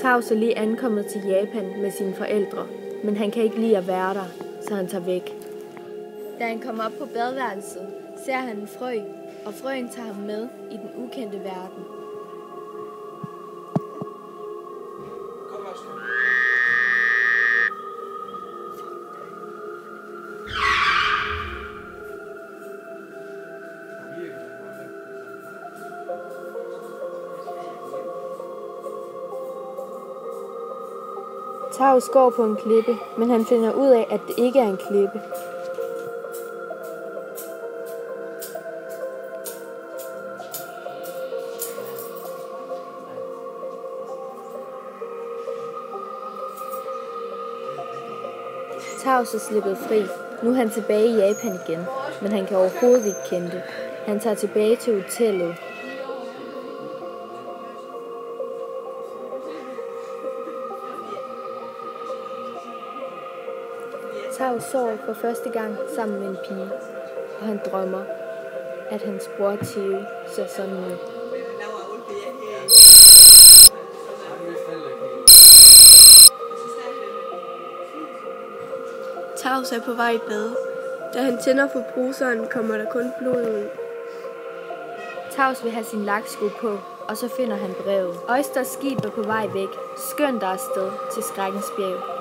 Tavs er lige ankommet til Japan med sine forældre, men han kan ikke lide at være der, så han tager væk. Da han kommer op på badeværelset, ser han en frø, og frøen tager ham med i den ukendte verden. Tavs går på en klippe, men han finder ud af, at det ikke er en klippe. Tavs er slippet fri. Nu er han tilbage i Japan igen, men han kan overhovedet ikke kende det. Han tager tilbage til hotellet. Tavs sover for første gang sammen med en pige, og han drømmer, at hans bror Theo ser sådan ud. Tavs er på vej i bad. Da han tænder for bruseren, kommer der kun blod ud. Tavs vil have sin laksko på, og så finder han brevet. Oysters skib er på vej væk. Skynd dig afsted til Skrækkens Bjerg.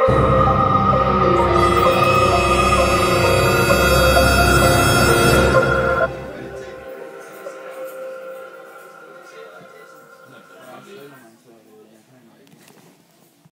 Ja.